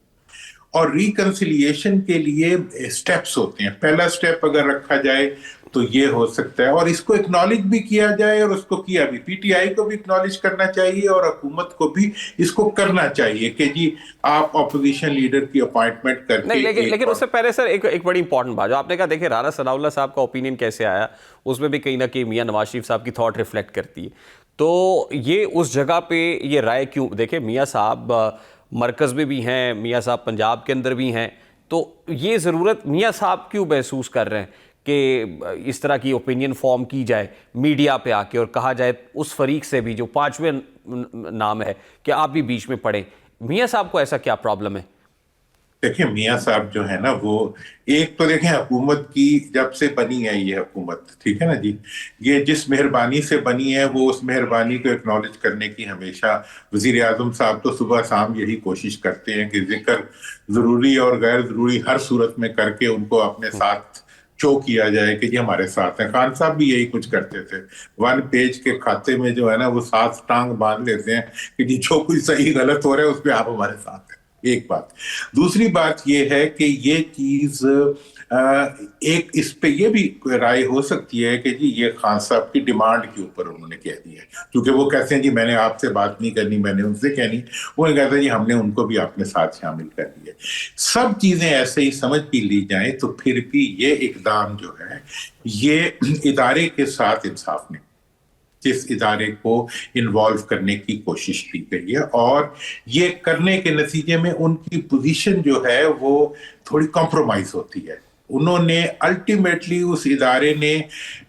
और रिकंसिलिएशन के लिए स्टेप्स होते हैं। पहला स्टेप अगर रखा जाए तो ये हो सकता है, और इसको एक्नॉलेज भी किया जाए, और उसको किया भी, पीटीआई को भी एक्नॉलेज करना चाहिए और हुकूमत को भी इसको करना चाहिए कि जी आप ऑपोजिशन लीडर की अपॉइंटमेंट करके नहीं, लेकिन उससे पहले सर एक बड़ी इंपॉर्टेंट बात जो आपने कहा, देखिए राना सनाउल्लाह साहब का ओपिनियन कैसे आया, उसमें भी कहीं ना कहीं मियां नवाज शरीफ साहब की थॉट रिफ्लेक्ट करती है। तो ये उस जगह पे ये राय क्यों, देखिए मियां साहब मरकज में भी हैं, मियां साहब पंजाब के अंदर भी हैं, तो ये ज़रूरत मियां साहब क्यों महसूस कर रहे हैं कि इस तरह की ओपिनियन फॉर्म की जाए मीडिया पे आके और कहा जाए उस फरीक से भी जो 5वें नाम है कि आप भी बीच में पड़े? मियां साहब को ऐसा क्या प्रॉब्लम है? देखिए मियां साहब जो है ना, वो एक तो देखें हुकूमत की जब से बनी है ये हुकूमत, ठीक है ना जी, ये जिस मेहरबानी से बनी है वो उस मेहरबानी को एक्नॉलेज करने की हमेशा वजीर आजम साहब तो सुबह शाम यही कोशिश करते हैं कि जिक्र जरूरी और गैर जरूरी हर सूरत में करके उनको अपने साथ शो किया जाए कि जी हमारे साथ हैं। खान साहब भी यही कुछ करते थे, 1 पेज के खाते में जो है ना वो 7 टांग बांध लेते हैं कि जी जो कुछ सही गलत हो रहा है उस पर आप हमारे साथ हैं। एक बात। दूसरी बात ये है कि ये चीज एक इस पे ये भी राय हो सकती है कि जी ये खान साहब की डिमांड के ऊपर उन्होंने कह दिया है, क्योंकि वो कहते हैं जी मैंने आपसे बात नहीं करनी, मैंने उनसे कहनी, वो कहते हैं जी हमने उनको भी अपने साथ शामिल कर दिया। सब चीजें ऐसे ही समझ भी ली जाए तो फिर भी ये इकदाम जो है ये इदारे के साथ इंसाफ नहीं, जिस इदारे को इन्वॉल्व करने की कोशिश की गई है, और ये करने के नतीजे में उनकी पोजीशन जो है वो थोड़ी कॉम्प्रोमाइज होती है। उन्होंने अल्टीमेटली उस इदारे ने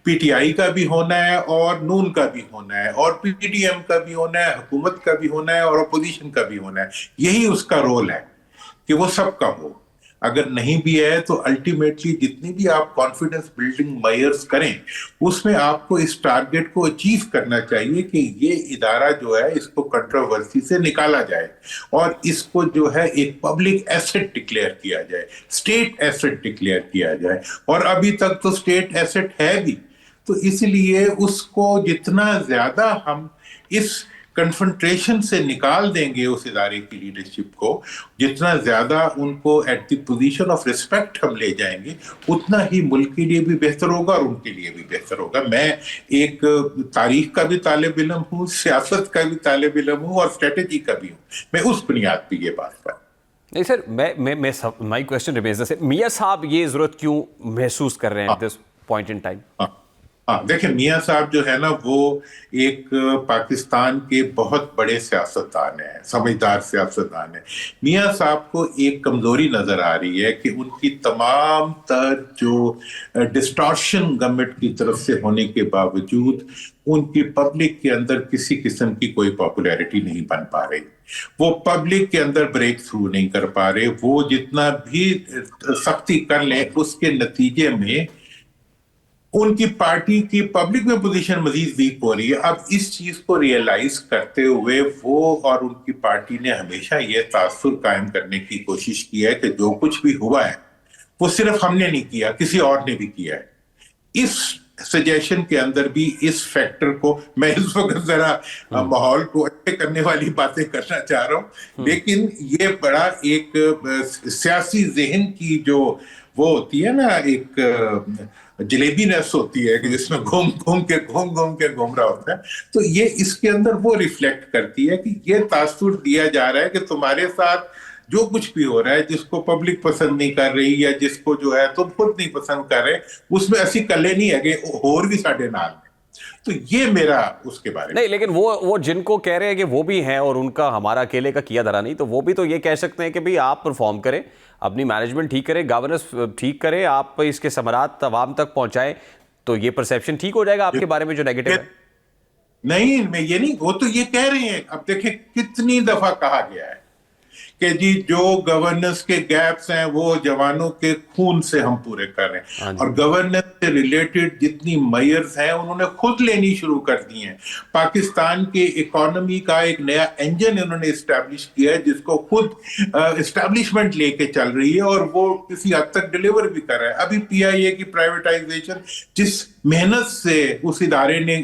पीटीआई का भी होना है और नून का भी होना है और पीडीएम का भी होना है, हुकूमत का भी होना है और अपोजिशन का भी होना है। यही उसका रोल है कि वो सबका हो। अगर नहीं भी है तो अल्टीमेटली जितनी भी आप कॉन्फिडेंस बिल्डिंग मेजर्स करें उसमें आपको इस टारगेट को अचीव करना चाहिए कि ये इदारा जो है इसको कंट्रोवर्सी से निकाला जाए और इसको जो है एक पब्लिक एसेट डिक्लेयर किया जाए, स्टेट एसेट डिक्लेयर किया जाए। और अभी तक तो स्टेट एसेट है भी, तो इसलिए उसको जितना ज्यादा हम इस कन्फ्रंटेशन से निकाल देंगे उस इदारे की लीडरशिप को, जितना ज्यादा उनको at the position of respect हम ले जाएंगे, उतना ही मुल्क के लिए भी बेहतर होगा और उनके लिए भी बेहतर होगा। मैं एक तारीख का भी तालिब इल्म हूँ, सियासत का भी तालिब इल्म हूँ और स्ट्रेटेजी का भी हूँ। मैं उस बुनियाद पे ये बात कर नहीं सर, मैं my question remains the same. Mian साहब ये जरूरत क्यों महसूस कर रहे हैं at this point in time? हाँ, देखिए मियां साहब जो है ना वो एक पाकिस्तान के बहुत बड़े सियासतदान हैं, समझदार सियासतदान हैं। मियां साहब को एक कमजोरी नजर आ रही है कि उनकी तमाम तर जो डिस्टॉर्शन गवर्नमेंट की तरफ से होने के बावजूद उनकी पब्लिक के अंदर किसी किस्म की कोई पॉपुलैरिटी नहीं बन पा रही, वो पब्लिक के अंदर ब्रेक थ्रू नहीं कर पा रहे। वो जितना भी सख्ती कर लें उसके नतीजे में उनकी पार्टी की पब्लिक में पोजीशन मजीद वीक हो रही है। अब इस चीज को रियलाइज करते हुए वो और उनकी पार्टी ने हमेशा ये तासुर कायम करने की कोशिश की है कि जो कुछ भी हुआ है वो सिर्फ हमने नहीं किया, किसी और ने भी किया है। इस सजेशन के अंदर भी इस फैक्टर को मैं इस वक्त जरा माहौल को अच्छे करने वाली बातें करना चाह रहा हूं, लेकिन ये बड़ा एक सियासी जहन की जो वो होती है ना, एक जलेबी नस होती है कि जिसमें घूम घूम के घूम रहा होता है, तो ये इसके अंदर वो रिफ्लेक्ट करती है कि ये तासुर दिया जा रहा है कि तुम्हारे साथ जो कुछ भी हो रहा है, जिसको पब्लिक पसंद नहीं कर रही या जिसको जो है तुम खुद नहीं पसंद कर रहे, उसमें असी कले नहीं है, और भी साढ़े नाल। तो ये मेरा उसके बारे में नहीं, लेकिन वो जिनको कह रहे हैं कि वो भी हैं और उनका हमारा अकेले का किया धरा नहीं, तो वो भी तो ये कह सकते हैं कि भाई आप परफॉर्म करें, अपनी मैनेजमेंट ठीक करें, गवर्नेंस ठीक करें, आप इसके समरात अवाम तक पहुंचाएं, तो ये परसेप्शन ठीक हो जाएगा आपके बारे में जो नेगेटिव है। नहीं, मैं ये नहीं, वो तो ये कह रहे हैं। अब देखिए कितनी दफा कहा गया है कि जी जो गवर्नेंस के गैप्स हैं वो जवानों के खून से हम पूरे कर रहे हैं, और गवर्नेंस से रिलेटेड जितनी मेजर्स हैं उन्होंने खुद लेनी शुरू कर दी हैं। पाकिस्तान के इकोनॉमी का एक नया इंजन उन्होंने इस्टेब्लिश किया है जिसको खुद इस्टेब्लिशमेंट लेके चल रही है और वो किसी हद तक डिलीवर भी कर रहा है। अभी पीआईए की प्राइवेटाइजेशन जिस मेहनत से उस इदारे ने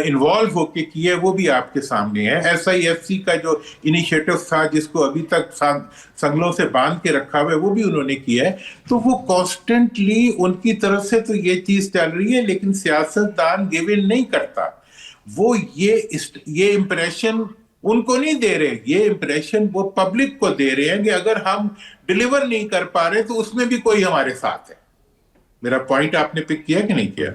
इन्वॉल्व होके की है वो भी आपके सामने है। SIFC का जो इनिशिएटिव था जिसको अभी तक संगलों से बांध के रखा हुआ है वो भी उन्होंने किया है। तो वो कॉन्स्टेंटली उनकी तरफ से तो ये चीज चल रही है, लेकिन सियासतदान गिव इन नहीं करता। वो ये इंप्रेशन उनको नहीं दे रहे, ये इंप्रेशन वो पब्लिक को दे रहे हैं कि अगर हम डिलीवर नहीं कर पा रहे तो उसमें भी कोई हमारे साथ है। मेरा पॉइंट आपने पिक किया कि नहीं किया?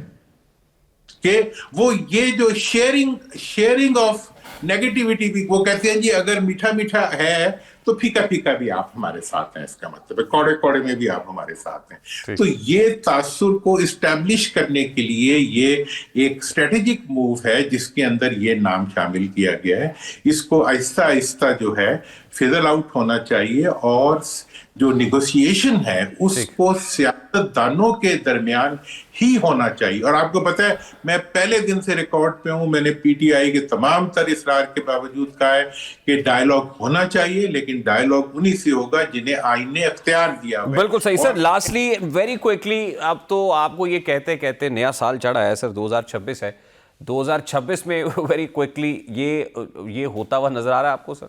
कि वो ये जो शेयरिंग ऑफ नेगेटिविटी भी, वो कहते हैं जी अगर मीठा मीठा है तो फीका फीका भी आप हमारे साथ हैं, इसका मतलब है कौड़े कौड़े में भी आप हमारे साथ हैं। तो ये तासुर को इस्टेब्लिश करने के लिए ये एक स्ट्रेटेजिक मूव है जिसके अंदर ये नाम शामिल किया गया है। इसको आहिस्ता आहिस्ता जो है फिजल आउट होना चाहिए और जो निगोशिएशन है उसको सियासतदानों के दरमियान ही होना चाहिए। और आपको पता है मैं पहले दिन से रिकॉर्ड पे हूं, मैंने PTI के तमाम तर इसरार के बावजूद कहा है कि डायलॉग होना चाहिए, लेकिन डायलॉग उन्हीं से होगा जिन्हें आईन ने अख्तियार दिया हुआ है। बिल्कुल सही सर। लास्टली वेरी क्विकली, अब तो आपको ये कहते कहते नया साल चढ़ा है सर, 2026 है, 2026 में वेरी क्विकली ये होता हुआ नजर आ रहा है आपको सर?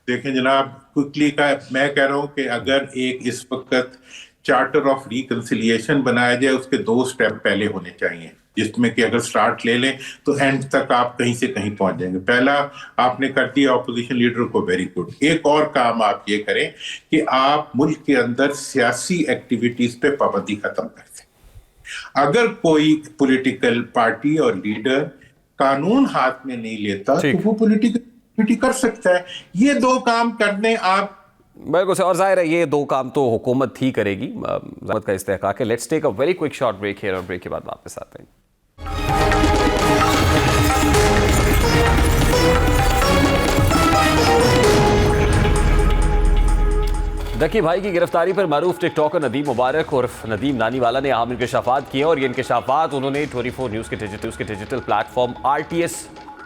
देखें जनाब, क्विकली का मैं कह रहा हूं कि अगर एक इस वक्त चार्टर ऑफ रिकंसिलिएशन बनाया जाए उसके 2 स्टेप पहले होने चाहिए, जिसमें कि अगर स्टार्ट ले लें तो एंड तक आप कहीं से कहीं पहुंच जाएंगे। पहला आपने कर दिया ऑपोजिशन लीडर को, वेरी गुड। एक और काम आप ये करें कि आप मुल्क के अंदर सियासी एक्टिविटीज पे पाबंदी खत्म कर दें। अगर कोई पॉलिटिकल पार्टी और लीडर कानून हाथ में नहीं लेता तो वो पॉलिटिकल कर सकता है। ये 2 काम करने आप बिल्कुल सर, और जाहिर है ये 2 काम तो हुकूमत ही करेगी, हुकूमत का इस्तेहकाक है। Let's take a very quick short break here और ब्रेक के बाद वापस आते हैं। डकी भाई की गिरफ्तारी पर मारूफ टिकटॉकर नदीम मुबारक उर्फ नदीम नानी वाला ने अहम इंकशाफात किए और ये इंकशाफात उन्होंने 24 न्यूज़ के डिजिटल प्लेटफॉर्म RTS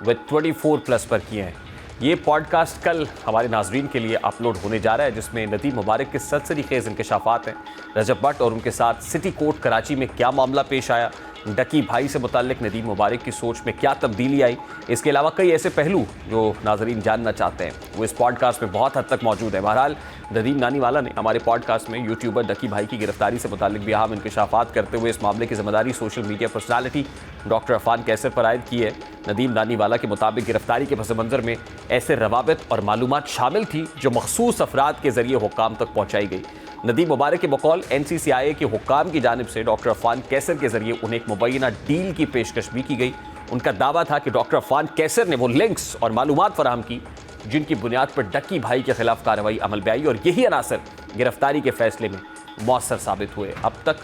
विद 24+ पर किए हैं। ये पॉडकास्ट कल हमारे नाजरीन के लिए अपलोड होने जा रहा है, जिसमें नदीम मुबारक के सनसनीखेज इंकशाफात हैं। रजब भट्ट और उनके साथ सिटी कोर्ट कराची में क्या मामला पेश आया, डकी भाई से मुताल्लिक नदीम मुबारक की सोच में क्या तब्दीली आई, इसके अलावा कई ऐसे पहलू जो नाजरीन जानना चाहते हैं वो इस पॉडकास्ट में बहुत हद तक मौजूद है। बहरहाल नदीम नानी वाला ने हमारे पॉडकास्ट में यूट्यूबर डकी भाई की गिरफ्तारी से मुताल्लिक भी अहम इंकशाफात करते हुए इस मामले की जिम्मेदारी social media personality doctor Afan Qaiser पर आयद की है। नदीम नानी वाला के मुताबिक गिरफ्तारी के पस मंज़र में ऐसे रवाबित और मालूमात शामिल थी जो मखसूस अफराद के जरिए हुक्काम तक पहुँचाई गई। नदीम मुबारक के बकौल NCCIA के हुक्काम की जानिब से डॉक्टर अफान कैसर के जरिए उन्हें एक मुबैना डील की पेशकश भी की गई। उनका दावा था कि डॉक्टर अफान कैसर ने वो लिंक्स और मालूमात फराहम की जिनकी बुनियाद पर डकी भाई के खिलाफ कार्रवाई अमल में आई और यही अनासर गिरफ्तारी के फैसले में मौसर साबित हुए। अब तक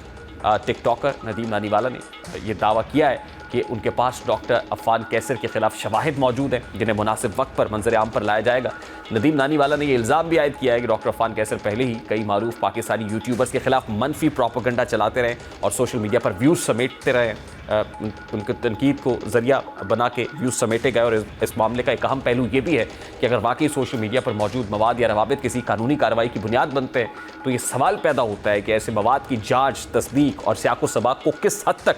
टिकटॉकर नदीम नानी वाला ने यह दावा किया है कि उनके पास डॉक्टर अफान कैसर के खिलाफ शवाहिद मौजूद हैं जिन्हें मुनासिब वक्त पर मंजर आम पर लाया जाएगा। नदीम नानी वाला ने यह इल्ज़ाम भी आयद किया है कि डॉक्टर अफान कैसर पहले ही कई मारूफ पाकिस्तानी यूट्यूबर्स के खिलाफ मनफी प्रोपेगेंडा चलाते रहे और सोशल मीडिया पर व्यूज़ समेटते रहे। उनकी तनकीद को ज़रिया बना के व्यूज़ समेटे गए और इस मामले का एक अहम पहलू ये भी है कि अगर वाकई सोशल मीडिया पर मौजूद मवाद या रवाबित किसी कानूनी कार्रवाई की बुनियाद बनते हैं तो ये सवाल पैदा होता है कि ऐसे मवाद की जाँच, तस्दीक और सियाक़ो सबाक़ को किस हद तक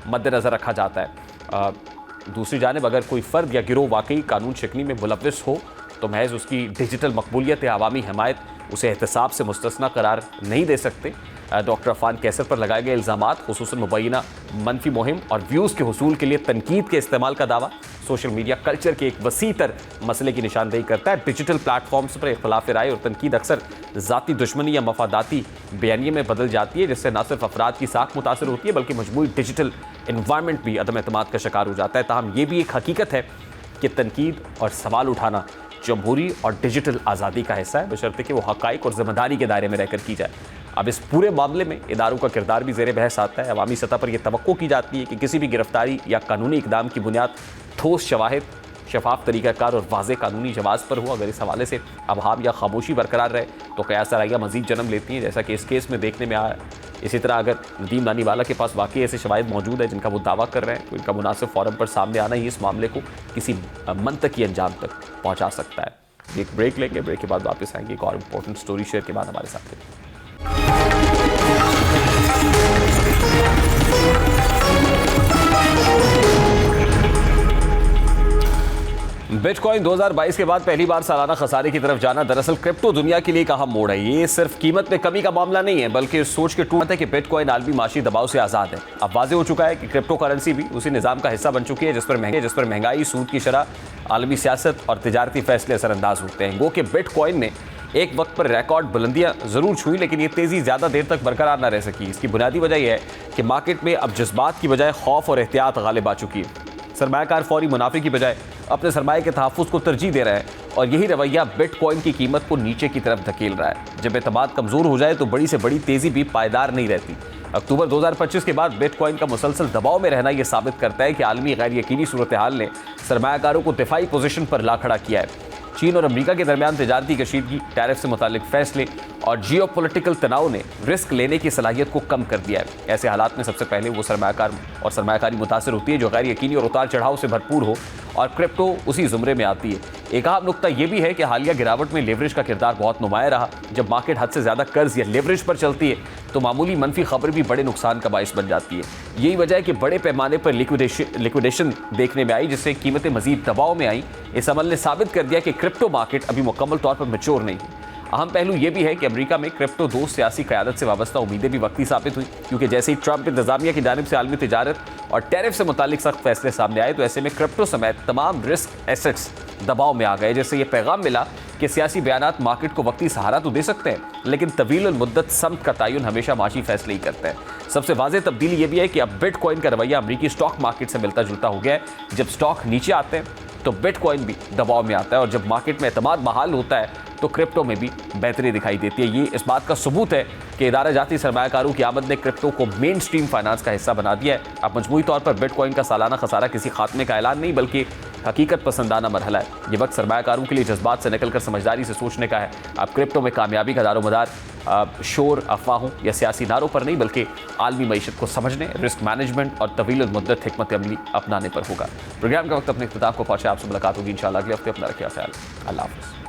मद्देनज़र रखा जाता है। दूसरी जानिब अगर कोई फ़र्द या गिरोह वाकई कानून शिकनी में मुलव्विस हो तो महज उसकी डिजिटल मकबूलियत या अवामी हमायत उसे एहतसाब से मुस्तस्ना करार नहीं दे सकते। डॉक्टर अफान कैसर पर लगाए गए इल्ज़ामात खुसूसन मुबैना मनफी मुहिम और व्यूज़ के हुसूल के लिए तनकीद के इस्तेमाल का दावा सोशल मीडिया कल्चर के एक वसीतर मसले की निशानदेही करता है। डिजिटल प्लेटफॉर्म्स पर इख्तिलाफ राय और तनकीद अक्सर ज़ाती दुश्मनी या मफादाती बयानिए में बदल जाती है, जिससे न सिर्फ अफराद की साख मुतासर होती है बल्कि मजमूई डिजिटल इन्वायरमेंट भी अदम एतमाद का शिकार हो जाता है। ताहम ये भी एक हकीकत है कि तनकीद और सवाल उठाना जमहूरी और डिजिटल आज़ादी का हिस्सा है, बशर्ते कि वो हक़ाइक़ और ज़िम्मेदारी के दायरे में रहकर की जाए। अब इस पूरे मामले में इदारों का किरदार भी ज़ेर बहस आता है। अवामी सतह पर यह तवक्को की जाती है कि किसी भी गिरफ्तारी या कानूनी इक़दाम की बुनियाद ठोस शवाहिद, शफाफ तरीक़ाकार और वाज़ेह कानूनी जवाज़ पर हो। अगर इस हवाले से अबहाम या खामोशी बरकरार रहे तो क़यास आराइयाँ मज़ीद जन्म लेती हैं, जैसा कि इस केस में देखने में आया। इसी तरह अगर नदीम नानी वाला के पास वाकई ऐसे शवाहिद मौजूद है जिनका वो दावा कर रहे हैं तो इनका मुनासिब फ़ौरम पर सामने आना ही इस मामले को किसी मंतकी अंजाम तक पहुँचा सकता है। एक ब्रेक लेंगे, ब्रेक के बाद वापस आएंगे एक और इम्पोर्टेंट स्टोरी शेयर के बाद हमारे साथ हैं। बिटकॉइन 2022 के बाद पहली बार सालाना खसारे की तरफ जाना दरअसल क्रिप्टो दुनिया के लिए एक अहम मोड़ है। ये सिर्फ कीमत में कमी का मामला नहीं है बल्कि इस सोच के टूटते है कि बिटकॉइन आलमी माशी दबाव से आज़ाद है। अब वाज़ेह हो चुका है कि क्रिप्टो करेंसी भी उसी निज़ाम का हिस्सा बन चुकी है जिस पर महंगाई, सूद की शरह, आलमी सियासत और तिजारती फैसले असरअंदाज होते हैं। गो कि बिटकॉइन ने एक वक्त पर रिकॉर्ड बुलंदियां ज़रूर छुई लेकिन ये तेज़ी ज़्यादा देर तक बरकरार न रह सकी। इसकी बुनियादी वजह यह है कि मार्केट में अब जज्बात की बजाय खौफ और एहतियात गालिब आ चुकी है। सरमायाकार फौरी मुनाफे की बजाय अपने सरमाए के तहफ़्फ़ुज़ को तरजीह दे रहा है और यही रवैया बिटकॉइन की कीमत को नीचे की तरफ धकेल रहा है। जब एतमाद कमज़ोर हो जाए तो बड़ी से बड़ी तेज़ी भी पायदार नहीं रहती। अक्टूबर 2025 के बाद बिटकॉइन का मुसलसल दबाव में रहना यह साबित करता है कि आलमी गैर यकीनी सूरत हाल ने सरमायाकारों को दिफाई पोजीशन पर ला खड़ा किया है। चीन और अमेरिका के दरमियान तिजारती कशीदगी, टैरिफ से मुतालिक फैसले और जियोपॉलिटिकल तनाव ने रिस्क लेने की सलाहियत को कम कर दिया है। ऐसे हालात में सबसे पहले वो सरमायाकार और सरमायाकारी मुतासर होती है जो गैर यकीनी और उतार चढ़ाव से भरपूर हो और क्रिप्टो उसी ज़ुमरे में आती है। एक अहम नुक्ता यह भी है कि हालिया गिरावट में लेवरेज का किरदार बहुत नुमाया रहा। जब मार्केट हद से ज़्यादा कर्ज या लेवरेज पर चलती है तो मामूली मनफी खबर भी बड़े नुकसान का बाइस बन जाती है। यही वजह है कि बड़े पैमाने पर लिक्विडेशन देखने में आई जिससे कीमतें मजीद दबाव में आई। इस अमल ने साबित कर दिया कि क्रिप्टो मार्केट अभी मुकम्मल तौर पर मैच्योर नहीं है। अहम पहलू यह भी है कि अमेरिका में क्रिप्टो दोस्त सियासी क़यादत से वाबस्ता उम्मीदें भी वक्ती साबित हुई क्योंकि जैसे ही ट्रंप इंतजामिया की जानिब से आलमी तिजारत और टैरिफ से मुतालिक सख्त फैसले सामने आए तो ऐसे में क्रिप्टो समेत तमाम रिस्क एसेट्स दबाव में आ गए, जिससे ये पैगाम मिला कि सियासी बयानात मार्केट को वक्ती सहारा तो दे सकते हैं लेकिन तवील मुद्दत समत का तयन हमेशा माशी फैसले ही करते हैं। सबसे वाज़ेह तब्दीली ये भी है कि अब बिटकॉइन का रवैया अमरीकी स्टॉक मार्केट से मिलता जुलता हो गया है। जब स्टॉक नीचे आते हैं तो बिटकॉइन भी दबाव में आता है और जब मार्केट में एतमाद बहाल होता है तो क्रिप्टो में भी बेहतरी दिखाई देती है। ये इस बात का सबूत है कि इदारा जाती सरमायाकारों की आमद ने क्रिप्टो को मेन स्ट्रीम फाइनेंस का हिस्सा बना दिया है। अब मजमूई तौर पर बिटकॉइन का सालाना खसारा किसी खात्मे का ऐलान नहीं बल्कि हकीकत पसंदाना मरहला है। ये वक्त सरमायाकारों के लिए जज्बात से निकलकर समझदारी से सोचने का है। अब क्रिप्टो में कामयाबी का दारोमदार शोर, अफवाहों या सियासी नारों पर नहीं बल्कि आलमी मईशत को समझने, रिस्क मैनेजमेंट और तवील मुद्दत हिकमत अमली अपनाने पर होगा। प्रोग्राम का वक्त अपने इख्तिताम को पहुंचे। आपसे मुलाकात होगी इंशाल्लाह अगले हफ्ते। अपना रखिए ख्याल। अल्लाह हाफ़िज़।